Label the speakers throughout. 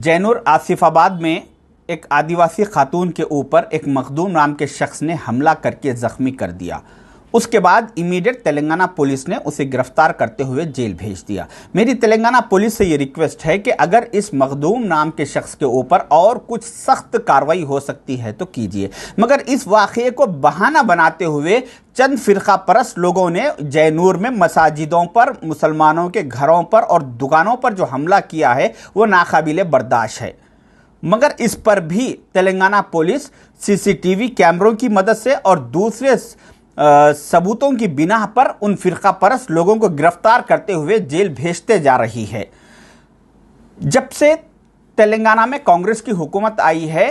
Speaker 1: जैनूर आसिफाबाद में एक आदिवासी खातून के ऊपर एक मखदूम नाम के शख्स ने हमला करके ज़ख्मी कर दिया। उसके बाद इमीडिएट तेलंगाना पुलिस ने उसे गिरफ्तार करते हुए जेल भेज दिया। मेरी तेलंगाना पुलिस से ये रिक्वेस्ट है कि अगर इस मखदूम नाम के शख्स के ऊपर और कुछ सख्त कार्रवाई हो सकती है तो कीजिए, मगर इस वाक़ये को बहाना बनाते हुए चंद फ़िरका परस्त लोगों ने जैनूर में मसाजिदों पर, मुसलमानों के घरों पर और दुकानों पर जो हमला किया है वो नाकाबिले बर्दाश्त है। मगर इस पर भी तेलंगाना पुलिस सीसीटीवी कैमरों की मदद से और दूसरे सबूतों की बिना पर उन फ़िरका परस्त लोगों को गिरफ्तार करते हुए जेल भेजते जा रही है। जब से तेलंगाना में कांग्रेस की हुकूमत आई है,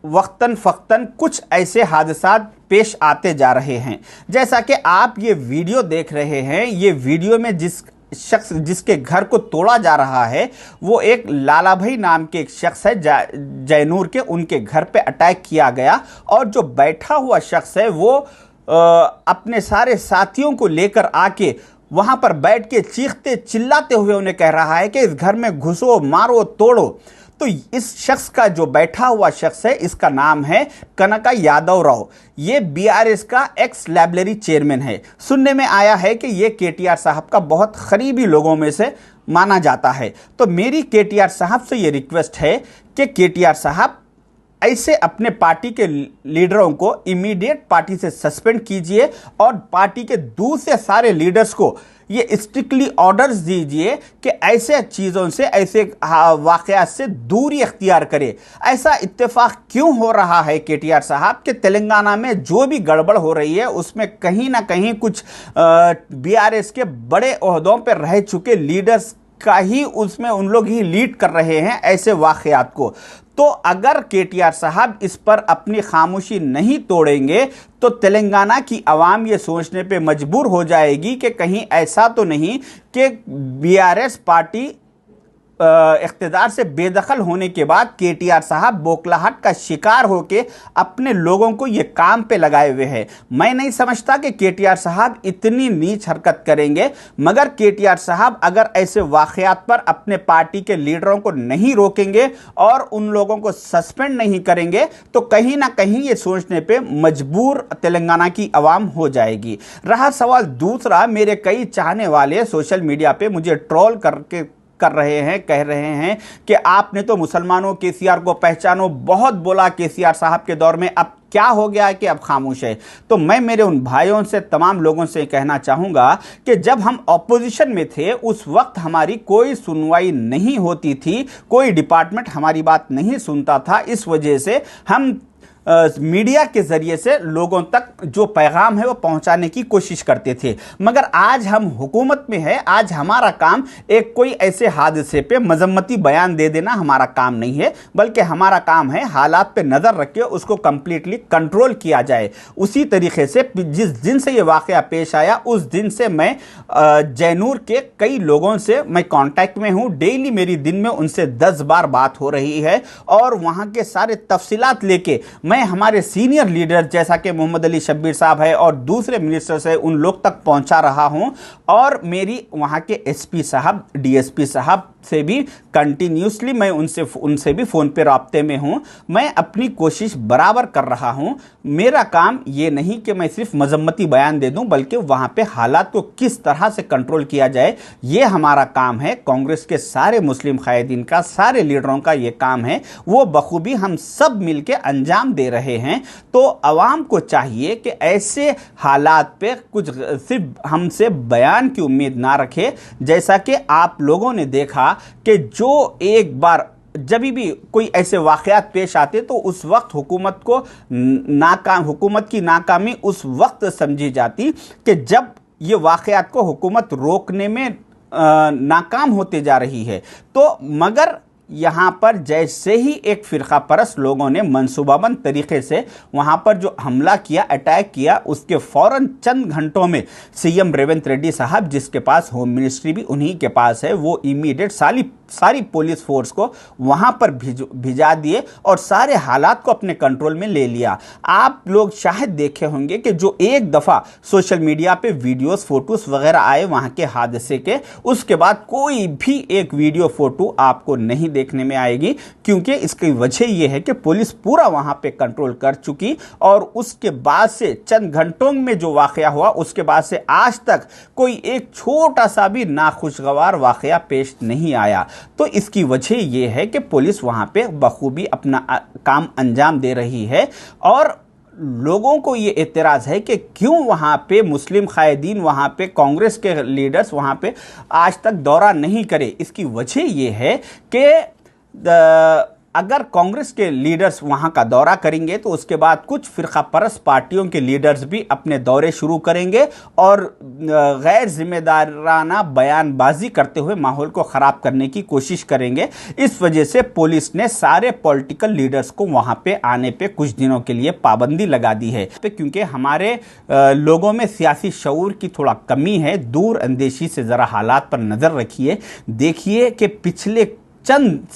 Speaker 1: वक्तन फ़क्तन कुछ ऐसे हादसात पेश आते जा रहे हैं। जैसा कि आप ये वीडियो देख रहे हैं, ये वीडियो में जिस शख्स जिसके घर को तोड़ा जा रहा है वो एक लाला भाई नाम के एक शख्स है। जैनूर के उनके घर पे अटैक किया गया और जो बैठा हुआ शख्स है वो अपने सारे साथियों को लेकर आके वहां पर बैठ के चीखते चिल्लाते हुए उन्हें कह रहा है कि इस घर में घुसो, मारो, तोड़ो। तो इस शख्स का जो बैठा हुआ शख्स है, इसका नाम है कनका यादव राव। ये बीआरएस का एक्स लाइब्रेरी चेयरमैन है। सुनने में आया है कि ये केटीआर साहब का बहुत करीबी लोगों में से माना जाता है। तो मेरी केटीआर साहब से ये रिक्वेस्ट है कि केटीआर साहब ऐसे अपने पार्टी के लीडरों को इमीडिएट पार्टी से सस्पेंड कीजिए और पार्टी के दूसरे सारे लीडर्स को ये स्ट्रिक्टली ऑर्डर्स दीजिए कि ऐसे चीज़ों से, ऐसे वाक़यात से दूरी अख्तियार करे। ऐसा इत्तेफाक क्यों हो रहा है केटीआर साहब कि तेलंगाना में जो भी गड़बड़ हो रही है उसमें कहीं ना कहीं कुछ बीआरएस के बड़े ओहदों पर रह चुके लीडर्स का ही उसमें उन लोग ही लीड कर रहे हैं ऐसे वाक़यात को। तो अगर केटीआर साहब इस पर अपनी खामोशी नहीं तोड़ेंगे तो तेलंगाना की आवाम ये सोचने पे मजबूर हो जाएगी कि कहीं ऐसा तो नहीं कि बीआरएस पार्टी इख्तिदार से बेदखल होने के बाद केटीआर साहब बौखलाहट का शिकार होकर अपने लोगों को ये काम पे लगाए हुए हैं। मैं नहीं समझता कि केटीआर साहब इतनी नीच हरकत करेंगे, मगर केटीआर साहब अगर ऐसे वाक़यात पर अपने पार्टी के लीडरों को नहीं रोकेंगे और उन लोगों को सस्पेंड नहीं करेंगे तो कहीं ना कहीं ये सोचने पे मजबूर तेलंगाना की आवाम हो जाएगी। रहा सवाल दूसरा, मेरे कई चाहने वाले सोशल मीडिया पे मुझे ट्रोल कर रहे हैं, कह रहे हैं कि आपने तो मुसलमानों केसीआर को पहचानो, बहुत बोला केसीआर साहब के दौर में, अब क्या हो गया है कि अब खामोश है। तो मैं मेरे उन भाइयों से, तमाम लोगों से कहना चाहूँगा कि जब हम ऑपोजिशन में थे उस वक्त हमारी कोई सुनवाई नहीं होती थी, कोई डिपार्टमेंट हमारी बात नहीं सुनता था। इस वजह से हम मीडिया के ज़रिए से लोगों तक जो पैगाम है वो पहुंचाने की कोशिश करते थे। मगर आज हम हुकूमत में है, आज हमारा काम एक कोई ऐसे हादसे पे मजम्मती बयान दे देना हमारा काम नहीं है, बल्कि हमारा काम है हालात पे नज़र रख के उसको कम्प्लीटली कंट्रोल किया जाए। उसी तरीके से जिस दिन से ये वाक़या पेश आया उस दिन से मैं जैनूर के कई लोगों से मैं कांटेक्ट में हूँ। डेली मेरी दिन में उनसे 10 बार बात हो रही है और वहाँ के सारे तफसीलात लेके मैं हमारे सीनियर लीडर जैसा कि मोहम्मद अली शब्बीर साहब है और दूसरे मिनिस्टर्स है उन लोग तक पहुंचा रहा हूं। और मेरी वहां के एसपी साहब, डीएसपी साहब से भी कंटिन्यूसली मैं उनसे भी फ़ोन पे राब्ते में हूं। मैं अपनी कोशिश बराबर कर रहा हूं। मेरा काम ये नहीं कि मैं सिर्फ मजम्मती बयान दे दूं, बल्कि वहां पे हालात को किस तरह से कंट्रोल किया जाए ये हमारा काम है। कांग्रेस के सारे मुस्लिम कायदीन का, सारे लीडरों का ये काम है, वो बखूबी हम सब मिलके अंजाम दे रहे हैं। तो आवाम को चाहिए कि ऐसे हालात पे कुछ सिर्फ हमसे बयान की उम्मीद ना रखे। जैसा कि आप लोगों ने देखा कि जो एक बार जब भी कोई ऐसे वाक़यात पेश आते तो उस वक्त हुकूमत की नाकामी उस वक्त समझी जाती कि जब ये वाक़यात को हुकूमत रोकने में नाकाम होते जा रही है। तो मगर यहाँ पर जैसे ही एक फ़िरका परस्त लोगों ने मंसूबाबंद तरीके से वहाँ पर जो हमला किया, अटैक किया, उसके फ़ौरन चंद घंटों में सीएम रेवंत रेड्डी साहब, जिसके पास होम मिनिस्ट्री भी उन्हीं के पास है, वो इमीडिएट सारी पुलिस फोर्स को वहाँ पर भिजा दिए और सारे हालात को अपने कंट्रोल में ले लिया। आप लोग शायद देखे होंगे कि जो एक दफ़ा सोशल मीडिया पे वीडियोस, फोटोज़ वगैरह आए वहाँ के हादसे के, उसके बाद कोई भी एक वीडियो, फ़ोटो आपको नहीं देखने में आएगी, क्योंकि इसकी वजह यह है कि पुलिस पूरा वहां पे कंट्रोल कर चुकी और उसके बाद से चंद घंटों में जो वाकया हुआ उसके बाद से आज तक कोई एक छोटा सा भी नाखुशगवार वाकया पेश नहीं आया। तो इसकी वजह यह है कि पुलिस वहां पे बखूबी अपना काम अंजाम दे रही है और लोगों को ये एतराज़ है कि क्यों वहाँ पे मुस्लिम कायदीन, वहाँ पे कांग्रेस के लीडर्स वहाँ पे आज तक दौरा नहीं करे। इसकी वजह ये है कि अगर कांग्रेस के लीडर्स वहाँ का दौरा करेंगे तो उसके बाद कुछ फ़िरका परस्त पार्टियों के लीडर्स भी अपने दौरे शुरू करेंगे और गैर जिम्मेदाराना बयानबाजी करते हुए माहौल को ख़राब करने की कोशिश करेंगे। इस वजह से पुलिस ने सारे पॉलिटिकल लीडर्स को वहाँ पे आने पे कुछ दिनों के लिए पाबंदी लगा दी है, क्योंकि हमारे लोगों में सियासी शऊर की थोड़ा कमी है। दूर अंदेशी से ज़रा हालात पर नज़र रखिए, देखिए कि पिछले चंद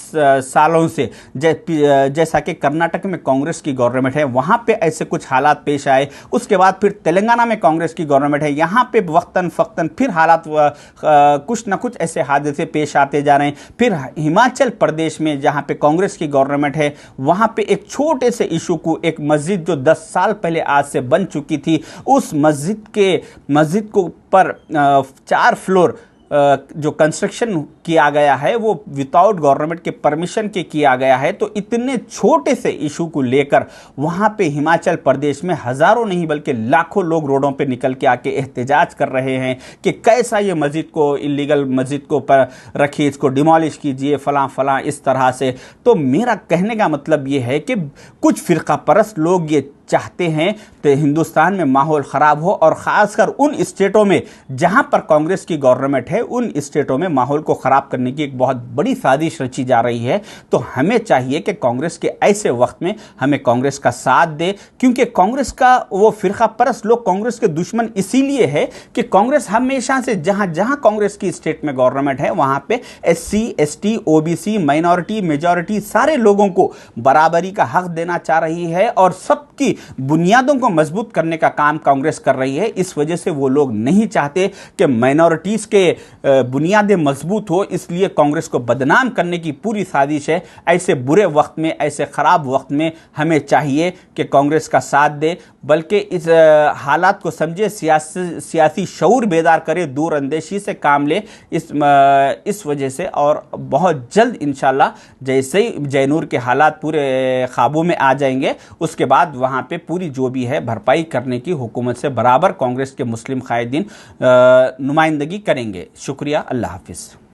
Speaker 1: सालों से जैसा कि कर्नाटक में कांग्रेस की गवर्नमेंट है, वहाँ पे ऐसे कुछ हालात पेश आए। उसके बाद फिर तेलंगाना में कांग्रेस की गवर्नमेंट है, यहाँ पे वक्तन फ़क्तन फिर हालात कुछ ना कुछ ऐसे हादसे पेश आते जा रहे हैं। फिर हिमाचल प्रदेश में जहाँ पे कांग्रेस की गवर्नमेंट है, वहाँ पे एक छोटे से इशू को, एक मस्जिद जो 10 साल पहले आज से बन चुकी थी, उस मस्जिद को पर 4 फ्लोर जो कंस्ट्रक्शन किया गया है वो विदाउट गवर्नमेंट के परमिशन के किया गया है। तो इतने छोटे से इशू को लेकर वहाँ पे हिमाचल प्रदेश में हज़ारों नहीं बल्कि लाखों लोग रोडों पे निकल के आके एहतजाज कर रहे हैं कि कैसा ये मस्जिद को, इलीगल मस्जिद को पर रखिए, इसको डिमोलिश कीजिए, फलां फलां इस तरह से। तो मेरा कहने का मतलब ये है कि कुछ फ़िरका परस्त लोग ये चाहते हैं तो हिंदुस्तान में माहौल ख़राब हो और ख़ासकर उन स्टेटों में जहां पर कांग्रेस की गवर्नमेंट है, उन स्टेटों में माहौल को ख़राब करने की एक बहुत बड़ी साजिश रची जा रही है। तो हमें चाहिए कि कांग्रेस के ऐसे वक्त में हमें कांग्रेस का साथ दे, क्योंकि कांग्रेस का वो फ़िरका परस्त लोग कांग्रेस के दुश्मन इसीलिए है कि कांग्रेस हमेशा से जहां जहां कांग्रेस की स्टेट में गवर्नमेंट है वहां पे SC ST OBC minority majority सारे लोगों को बराबरी का हक देना चाह रही है और सबकी बुनियादों को मजबूत करने का काम कांग्रेस कर रही है। इस वजह से वो लोग नहीं चाहते कि माइनॉरिटीज के बुनियादें मजबूत हो, इसलिए कांग्रेस को बदनाम करने की पूरी साजिश है। ऐसे बुरे वक्त में, ऐसे ख़राब वक्त में हमें चाहिए कि कांग्रेस का साथ दे, बल्कि इस हालात को समझे, सियासी शऊर बेदार करे, दूर अंदेशी से काम ले इस वजह से। और बहुत जल्द इंशाल्लाह जैसे ही जैनूर के हालात पूरे काबू में आ जाएंगे, उसके बाद वहाँ पे पूरी जो भी है भरपाई करने की हुकूमत से बराबर कांग्रेस के मुस्लिम कायदीन नुमाइंदगी करेंगे। शुक्रिया, अल्लाह हाफिज़।